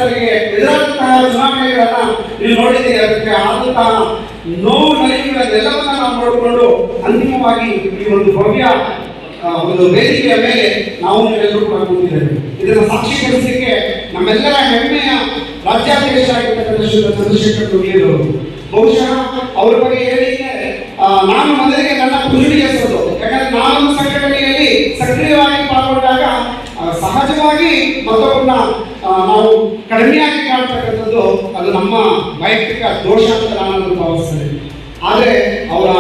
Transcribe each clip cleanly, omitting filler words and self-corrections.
ಸಂತ್ರಸ್ತರಿಗೆ ಎದುರಾದಂತಹ ಚುನಾವಣೆಗಳನ್ನ ನೀವು ನೋಡಿದ್ದೀರಿ. ಅದಕ್ಕೆ ಆದಂತಹ ನೋವು ನಲಿವುಗಳನ್ನೆಲ್ಲವನ್ನ ನಾವು ನೋಡಿಕೊಂಡು ಅಂತಿಮವಾಗಿ ಈ ಒಂದು ಭವ್ಯ ಒಂದು ವೇದಿಕೆಯ ಮೇಲೆ ನಾವು ಎಲ್ಲರೂ ಕೂಡ ಕೂತಿದ್ದೇವೆ. ಇದನ್ನು ಸಾಕ್ಷೀಕರಿಸಲಿಕ್ಕೆ ನಮ್ಮೆಲ್ಲರ ಹೆಮ್ಮೆಯ ರಾಜ್ಯಾಧ್ಯಕ್ಷ ಆಗಿರ್ತಕ್ಕಂಥ ಶ್ರೀ ಚಂದ್ರಶೇಖರ್ ಗುಡಿಯವರು. ಬಹುಶಃ ಅವರ ಬಗ್ಗೆ ಹೇಳಿಕೆ ನಾನು ಮೊದಲಿಗೆ ನನ್ನ ಕುದುಡಿಗೆ ಹೆಸರು, ಯಾಕಂದ್ರೆ ನಾನು ಸಂಘಟನೆಯಲ್ಲಿ ಸಕ್ರಿಯವಾಗಿ ಪಾಲ್ಗೊಂಡಾಗ ಸಹಜವಾಗಿ ಮತವನ್ನ ನಾವು ಕಡಿಮೆಯಾಗಿ ಕಾಣ್ತಕ್ಕಂಥದ್ದು ಅದು ನಮ್ಮ ವೈಯಕ್ತಿಕ ದೋಷ ಅಂತ ನಾನು ಭಾವಿಸ್ತೇನೆ. ಆದರೆ ಅವರ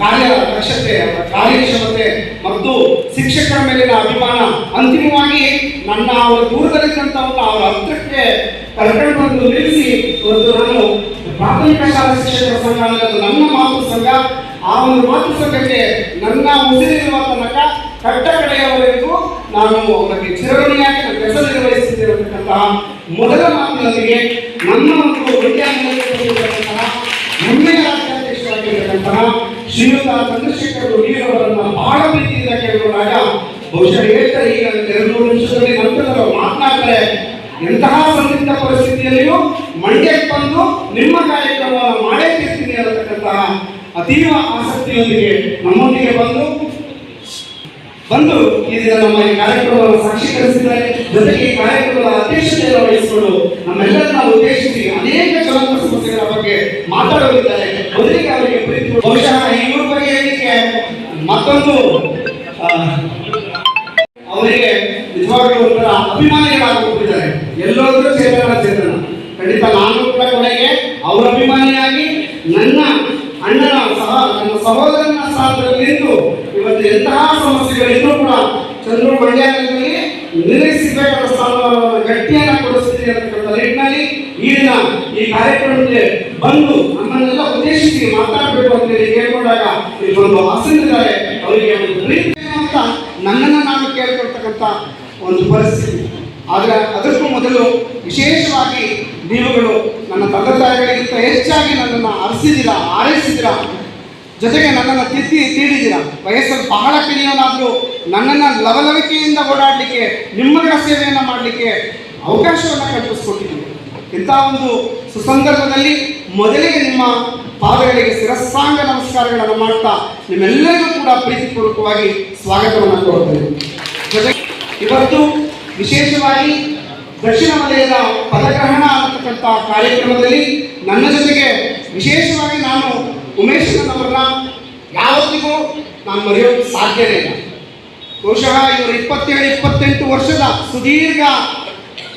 ಕಾರ್ಯದಕ್ಷತೆ, ಅವರ ಕಾರ್ಯಕ್ಷಮತೆ ಮತ್ತು ಶಿಕ್ಷಕರ ಮೇಲಿನ ಅಭಿಮಾನ ಅಂತಿಮವಾಗಿ ನನ್ನ ಅವರ ದೂರದಲ್ಲಿದ್ದಂಥವನ್ನ ಅವರ ಹತ್ತಿರಕ್ಕೆ ಕರ್ಕೊಂಡು ಬಂದು ನಿಲ್ಲಿಸಿ ಇವತ್ತು ನಾನು ಪ್ರಾಥಮಿಕ ಶಾಲಾ ಶಿಕ್ಷಕರ ಸಂಘ ಅನ್ನೋದು ನನ್ನ ಮಾತೃ ಸಂಘ. ಆ ಒಂದು ಮಾತೃ ಸಂಘಕ್ಕೆ ನನ್ನ ಉಸಿರಿರುವ ತನಕ ಕಟ್ಟ ಕಡೆಯವರೆಗೂ ನಾನು ಅವರಿಗೆ ಚಿರಋಣಿಯಾಗಿ ನನ್ನ ಕೆಲಸ ನಿರ್ವಹಿಸುತ್ತಿರತಕ್ಕಂತಹ ಮೊದಲ ಮಾತಿನೊಂದಿಗೆ ನನ್ನ ಒಂದು ವಿದ್ಯಾರ್ಥಿಗಳಂತಹ ಹೆಮ್ಮೆಯ ರಾಜ್ಯಾಧ್ಯಕ್ಷರಾಗಿರತಕ್ಕಂತಹ ಶ್ರೀಯುತ ಚಂದ್ರಶೇಖರ್ ಗುಡಿಯವರನ್ನ ಬಹಳ ಪ್ರೀತಿಯಿಂದ ಕೇಳಿಕೊಂಡಾಗ ಬಹುಶಃ ಹೇಳ್ತಾರೆ, ಈಗ 2-3 ನಿಮಿಷದಲ್ಲಿ ನಂತರದವರು ಮಾತನಾಡ್ತಾರೆ, ಎಂತಹ ಸಂದಿಗ್ಧ ಪರಿಸ್ಥಿತಿಯಲ್ಲಿಯೂ ಮಂಡ್ಯಕ್ಕೆ ಬಂದು ನಿಮ್ಮ ಕಾರ್ಯಕ್ರಮವನ್ನು ಮಾಡೇ ತೀರ್ತೀನಿ ಅನ್ನತಕ್ಕಂತಹ ಅತೀವ ಆಸಕ್ತಿಯೊಂದಿಗೆ ನಮ್ಮೊಂದಿಗೆ ಬಂದು ಈ ದಿನ ನಮ್ಮ ಈ ಕಾರ್ಯಕ್ರಮವನ್ನು ಸಾಕ್ಷೀಕರಿಸಿದ್ದಾರೆ. ಜೊತೆಗೆ ಈ ಕಾರ್ಯಕ್ರಮದ ಅಧ್ಯಕ್ಷತೆಯನ್ನು ವಹಿಸಿಕೊಂಡು ನಮ್ಮೆಲ್ಲರನ್ನ ಉದ್ದೇಶಿಸಿ ಅನೇಕ ಜ್ವಲಂತ ಸಮಸ್ಯೆಗಳ ಬಗ್ಗೆ ಮಾತಾಡಲಿದ್ದಾರೆ. ಮೊದಲಿಗೆ ಅವರಿಗೆ ಪ್ರೀತಿ, ಬಹುಶಃ ಇವ್ರ ಬಗ್ಗೆ ಹೇಳಲಿಕ್ಕೆ ಮತ್ತೊಂದು ಅವರಿಗೆ ನಿಜವಾಗ್ಲೂ ಒಂಥರ ಅಭಿಮಾನಿಗಳಾಗಿಬಿಟ್ಟಿದ್ದಾರೆ. ಎಲ್ಲೋದ್ರೂ ಚೇತನ. ಖಂಡಿತ ನಾನು ಕೂಡ ಕೊನೆಗೆ ಅವರ ಅಭಿಮಾನಿಯಾಗಿ ನನ್ನ ಸಹೋದರನ ಸ್ಥಾನದಲ್ಲಿ ನಿಂತು ಇವತ್ತು ಎಂತಹ ಸಮಸ್ಯೆಗಳಿದ್ರೂ ಕೂಡ ಚಂದ್ರು ಮಂಡ್ಯದಲ್ಲಿ ನಿರ್ವಹಿಸಬೇಕಾದ ಸ್ಥಾನವನ್ನು ಗಟ್ಟಿಯನ್ನು ಕೊಡಿಸ್ತೀನಿ ಅಂತಕ್ಕಂಥ ನಿಟ್ಟಿನಲ್ಲಿ ಈ ದಿನ ಈ ಕಾರ್ಯಕ್ರಮಕ್ಕೆ ಬಂದು ನಮ್ಮನ್ನೆಲ್ಲ ಉದ್ದೇಶಿಸಿ ಮಾತಾಡಬೇಕು ಅಂತ ಹೇಳಿ ಕೇಳ್ಕೊಂಡಾಗ ಇಲ್ಲೊಂದು ಆಸಕ್ತಿದ್ದಾರೆ. ಅವರಿಗೆ ಒಂದು ಪ್ರೀತಿ ಅಂತ ನನ್ನನ್ನು ನಾನು ಕೇಳ್ಕೊಳ್ತಕ್ಕಂಥ ಒಂದು ಪರಿಸ್ಥಿತಿ. ಆದರೆ ಅದಕ್ಕೂ ಮೊದಲು ವಿಶೇಷವಾಗಿ ನೀವುಗಳು ನನ್ನ ತಂದೆ ತಾಯಿಗಳಿಗಿಂತ ಹೆಚ್ಚಾಗಿ ನನ್ನನ್ನು ಆರೈಸಿದಿರ, ಜೊತೆಗೆ ನನ್ನನ್ನು ತೀಡಿದಿರ. ವಯಸ್ಸಲ್ಲಿ ಬಹಳ ಕಿರಿಯವನಾದರೂ ನನ್ನನ್ನು ಲವಲವಿಕೆಯಿಂದ ಓಡಾಡಲಿಕ್ಕೆ, ನಿಮ್ಮಗಳ ಸೇವೆಯನ್ನು ಮಾಡಲಿಕ್ಕೆ ಅವಕಾಶವನ್ನು ಕಲ್ಪಿಸಿಕೊಟ್ಟಿದ್ದೀವಿ. ಇಂಥ ಒಂದು ಸುಸಂದರ್ಭದಲ್ಲಿ ಮೊದಲಿಗೆ ನಿಮ್ಮ ಪಾದಗಳಿಗೆ ಶಿರಸ್ಸಾಂಗ ನಮಸ್ಕಾರಗಳನ್ನು ಮಾಡ್ತಾ ನಿಮ್ಮೆಲ್ಲರಿಗೂ ಕೂಡ ಪ್ರೀತಿಪೂರ್ವಕವಾಗಿ ಸ್ವಾಗತವನ್ನು ಕೋರುತ್ತೇನೆ. ಜೊತೆಗೆ ಇವತ್ತು ವಿಶೇಷವಾಗಿ ದಕ್ಷಿಣ ವಲಯದ ಪದಗ್ರಹಣ ಅನ್ನತಕ್ಕಂಥ ಕಾರ್ಯಕ್ರಮದಲ್ಲಿ ನನ್ನ ಜೊತೆಗೆ ವಿಶೇಷವಾಗಿ ನಾನು ಉಮೇಶನವರನ್ನ ಯಾವತ್ತಿಗೂ ನಾನು ಮರೆಯೋಕ್ಕೆ ಸಾಧ್ಯವೇ ಇಲ್ಲ. ಬಹುಶಃ ಇವರು 27-28 ವರ್ಷದ ಸುದೀರ್ಘ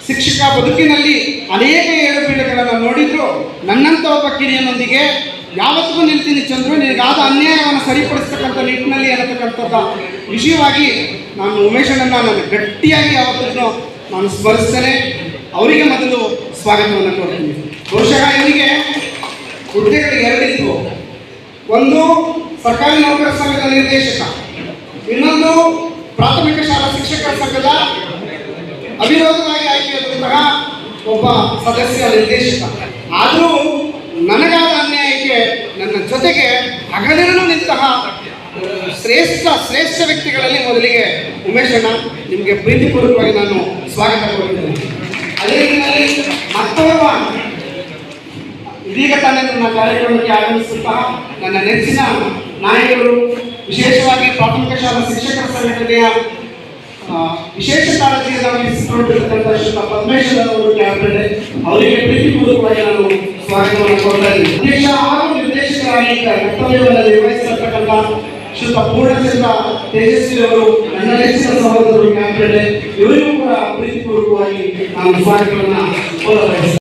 ಶಿಕ್ಷಕ ಬದುಕಿನಲ್ಲಿ ಅನೇಕ ಏಳುಬೀಳುಗಳನ್ನು ನೋಡಿದ್ರು. ನನ್ನಂಥ ಒಬ್ಬ ಕಿರಿಯನೊಂದಿಗೆ ಯಾವತ್ತಿಗೂ ನಿಲ್ತೀನಿ ಚಂದ್ರು, ನಿನಗಾದ ಅನ್ಯಾಯವನ್ನು ಸರಿಪಡಿಸ್ತಕ್ಕಂಥ ನಿಟ್ಟಿನಲ್ಲಿ ಅನ್ನತಕ್ಕಂಥದ್ದ ವಿಷಯವಾಗಿ ನಾನು ಉಮೇಶನನ್ನು ನಾನು ಗಟ್ಟಿಯಾಗಿ ಯಾವತ್ತೂ ನಾನು ಸ್ಮರಿಸ್ತೇನೆ. ಅವರಿಗೆ ಮೊದಲು ಸ್ವಾಗತವನ್ನು ಕೊಡ್ತೀನಿ. ಬಹುಶಃ ಇವರಿಗೆ ಹುದ್ದೆಗಳು 2 ಇದ್ವು. ಒಂದು ಸರ್ಕಾರಿ ನೌಕರರ ಸಂಘದ ನಿರ್ದೇಶಕ, ಇನ್ನೊಂದು ಪ್ರಾಥಮಿಕ ಶಾಲಾ ಶಿಕ್ಷಕರ ಸಂಘದ ಅವಿರೋಧವಾಗಿ ಆಯ್ಕೆಯಾದಂತಹ ಒಬ್ಬ ಸದಸ್ಯ ನಿರ್ದೇಶಕ. ಆದರೂ ನನಗಾದ ಅನ್ಯಾಯಕ್ಕೆ ನನ್ನ ಜೊತೆಗೆ ಹಗಲಿರಲು ನಿಂತಹ ಶ್ರೇಷ್ಠ ವ್ಯಕ್ತಿಗಳಲ್ಲಿ ಮೊದಲಿಗೆ ಉಮೇಶಣ್ಣ, ನಿಮಗೆ ಪ್ರೀತಿಪೂರ್ವಕವಾಗಿ ನಾನು ಸ್ವಾಗತ ಕೊಡ್ತೇನೆ. ಅದೇ ರೀತಿಯಲ್ಲಿ ಮತ್ತೊಬ್ಬ ಇದೀಗ ತಾನೇ ನನ್ನ ಕಾರ್ಯಕ್ರಮಕ್ಕೆ ಆಗಮಿಸುತ್ತಾ ನನ್ನ ನೆಚ್ಚಿನ ನಾಯಕರು, ವಿಶೇಷವಾಗಿ ಪ್ರಾಥಮಿಕ ಶಾಲಾ ಶಿಕ್ಷಕರ ಸಂಘಟನೆಯ ವಿಶೇಷ ಕಾಳಜಿಯನ್ನು ವಹಿಸಿಕೊಂಡಿರ್ತಕ್ಕಂಥ ಶ್ರೀ ಪದ್ಮೇಶ್ವರವರು ಕ್ಯಾಬಿನೆಟ್, ಅವರಿಗೆ ಪ್ರೀತಿಪೂರ್ವಕವಾಗಿ ನಾನು ಸ್ವಾಗತವನ್ನು ಕೊಡ್ತಾ ಇದ್ದೀನಿ. ಅಧ್ಯಕ್ಷ ಹಾಗೂ ನಿರ್ದೇಶಕರಾಗಿ ಕರ್ತವ್ಯವನ್ನು ನಿರ್ವಹಿಸಿರ್ತಕ್ಕಂಥ ಶ್ರೀ ಪೂರ್ಣಚಂದ್ರ ತೇಜಸ್ವಿ ಅವರು, ನನ್ನ ನೆಚ್ಚಿನ ಸಹೋದರರು ಕ್ಯಾಬಿನೆಟ್, ಇವರಿಗೂ ಕೂಡ ಪ್ರೀತಿಪೂರ್ವಕವಾಗಿ ನಾನು ಸ್ವಾಗತವನ್ನು ಕೋರಬಯಸುತ್ತೇನೆ.